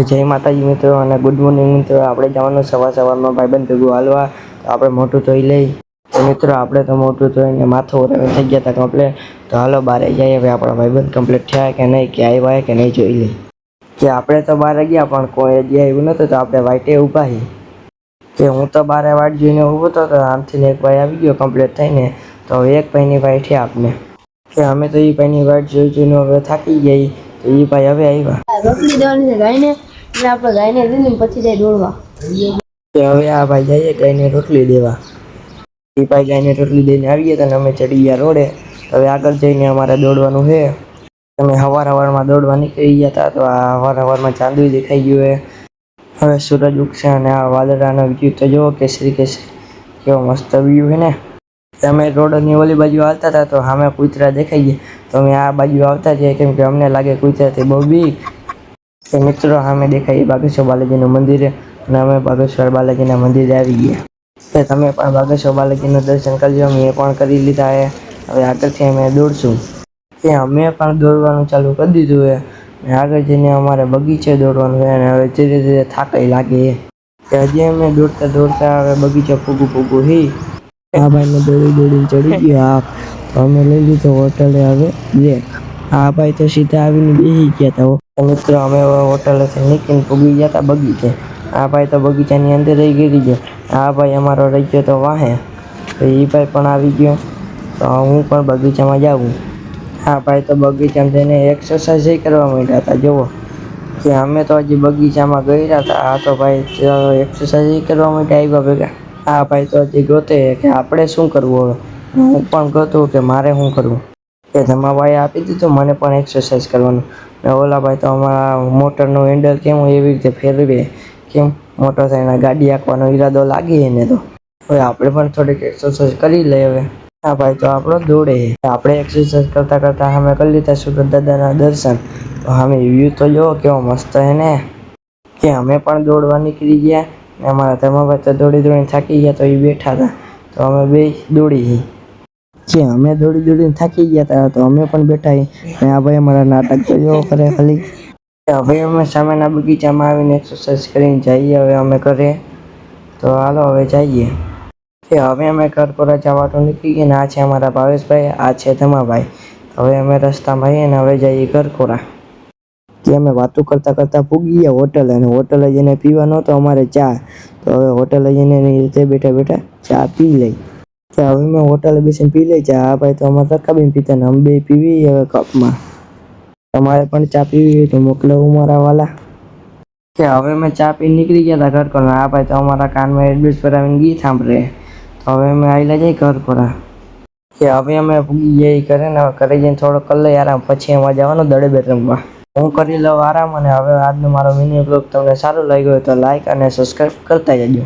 જય માતાજી મિત્રો અને ગુડ મોર્નિંગ મિત્રો. આપણે જવાનું સવારમાં ભાઈબંધ ભેગું હાલવા. તો આપણે મોટું ધોઈ લઈ. તો મિત્રો આપણે તો મોટું ધોઈને માથું ઓરવાનું થઈ ગયા હતા કમ્પ્લેટ. તો હાલો બહાર જઈએ. હવે આપણા ભાઈબંધ કમ્પ્લીટ થયા કે નહીં, કે આવ્યા કે નહીં જોઈ લઈ. કે આપણે તો બહાર ગયા પણ કોઈ હજી આવ્યું નહોતું, તો આપણે વાઈટે ઊભા છીએ. કે હું તો બહાર વાટ જોઈને ઊભો હતો, તો આમથી એક ભાઈ આવી ગયો કમ્પ્લીટ થઈને. તો હવે એક ભાઈની વાઈટ છે આપને. કે અમે તો એ ભાઈની વાઈટ જોઈને હવે થાકી ગયા. તો એ ભાઈ હવે આવ્યા. રોટલી દેવાની છે ગાયને, એટલે આપણે ગાયને દીધી પછી જાય દોડવા. હવે આ ભાઈ જઈએ ગાયને રોટલી દેવા. એ ભાઈ ગાયને રોટલી દઈને આવીએ તો અમે ચડી ગયા રોડે. હવે આગળ જઈને અમારે દોડવાનું છે. તમે સવારમાં દોડવા નીકળી ગયા હતા, તો આ સવારમાં ચાંદવી દેખાઈ ગયું. હવે સૂરજ ઉગશે અને આ વાદળાનો વ્યૂ તો જુઓ, કેસરી કેસરી કેવો મસ્ત વ્યૂ છે ને. અમે રોડની ઓલી બાજુ આવતા હતા તો સામે કૂતરા દેખાઈ ગયા. તો અમે આ બાજુ આવતા જઈએ, કેમ કે અમને લાગે કૂતરાથી બહુ બીક. તો મિત્રો સામે દેખાય બાગેશ્વર બાલાજીનું મંદિર, અને અમે બાગેશ્વર બાલાજીના મંદિરે આવી ગયા. તો તમે પણ બાગેશ્વર બાલાજીનું દર્શન કરજો. મેં પણ કરી લીધા છે. હવે આગળથી અમે દોડશું. કે અમે પણ દોડવાનું ચાલુ કરી દીધું છે. અને આગળ જઈને અમારે બગીચે દોડવાનું છે. અને હવે ધીરે ધીરે થાક લાગે કે હજી અમે દોડતા દોડતા હવે બગીચે પૂગું હી. આ ભાઈને દોડીને ચડી ગયો. તો અમે લઈ લીધો હોટલે હવે બ્રેક. આ ભાઈ તો સીધા આવીને બેસી ગયા હતા. મિત્રો અમે હોટલેથી નીકળીને પૂગી ગયા હતા બગીચે. આ ભાઈ તો બગીચાની અંદર રહી ગયો. આ ભાઈ અમારો રહી ગયો તો વાહે. તો એ ભાઈ પણ આવી ગયો. તો હું પણ બગીચામાં જાઉં. આ ભાઈ તો બગીચામાં જઈને એક્સરસાઇઝ કરવા માંડ્યા હતા. જુઓ કે અમે તો હજી બગીચામાં ગયા હતા. આ તો ભાઈ એક્સરસાઇઝ કરવા માટે આવ્યા ભેગા. આ ભાઈ તો હજી ગોતે કે આપણે શું કરવું. હવે હું પણ ગોતું કે મારે શું કરવું. કે જમાભાઈ આપી દીધું મને પણ એક્સરસાઇઝ કરવાનું. ને ઓલા ભાઈ તો અમારા મોટરનું હેન્ડલ કેમ એવી રીતે ફેરવે, કેમ મોટર થઈને ગાડી આંકવાનો ઈરાદો લાગે એને. તો હવે આપણે પણ થોડીક એક્સરસાઇઝ કરી લઈએ. હવે આ ભાઈ તો આપણો દોડે. આપણે એક્સરસાઇઝ કરતાં કરતાં અમે કરી લીધા સુરત દાદાના દર્શન. તો અમે વ્યૂ તો જુઓ કેવો મસ્ત છે ને. કે અમે પણ દોડવા નીકળી ગયા. ને અમારા ધર્મભાઈ તો દોડીને થાકી ગયા, તો એ બેઠા હતા. તો અમે બે દોડી. કે અમે દોડીને થાકી ગયા હતા, તો અમે પણ બેઠા. અને આ ભાઈ અમારા નાટક તો જો કરે ખાલી. હવે અમે સામેના બગીચામાં આવીને એક્સરસાઇઝ કરીને જઈએ હવે અમે ઘરે. તો હાલો હવે જઈએ. કે હવે અમે કરકોરા જવાનું નીકળી ગયા. ને આ છે અમારા ભાવેશભાઈ, આ છે ધમાભાઈ. હવે અમે રસ્તામાં આવીએ ને હવે જઈએ કરકોરા. કે અમે વાતો કરતાં પૂગી ગયા હોટલે. અને હોટલે જઈને પીવા નહોતો અમારે ચા. તો હવે હોટલે જઈને એની રીતે બેઠા ચા પી લઈ. કે હવે મેં હોટલે બેસીને પી લઈ ચા. આ ભાઈ તો અમારે રકાબીને પીતા ને અમે બે પીવી હવે કપમાં. તમારે પણ ચા પીવી હોય તો મોકલો મારા વાલા. કે હવે મેં ચા પીને નીકળી ગયા હતા કરકોરા. આ ભાઈ તો અમારા કાનમાં એડબેસ ભરાવીને ગીત સાંભળે. તો હવે અમે આવેલા જઈએ કરકોરા. કે હવે અમે પૂગી જઈએ ઘરે ને. ઘરે જઈને થોડો કરી લઈએ આરામ, પછી એમાં જવાનું દડે રમવા. હું કરી લઉં આરામ. અને હવે આજનો મારો મિની બ્લોગ તમને સારો લાગ્યો હોય તો લાઈક અને સબસ્ક્રાઈબ કરતા જજો.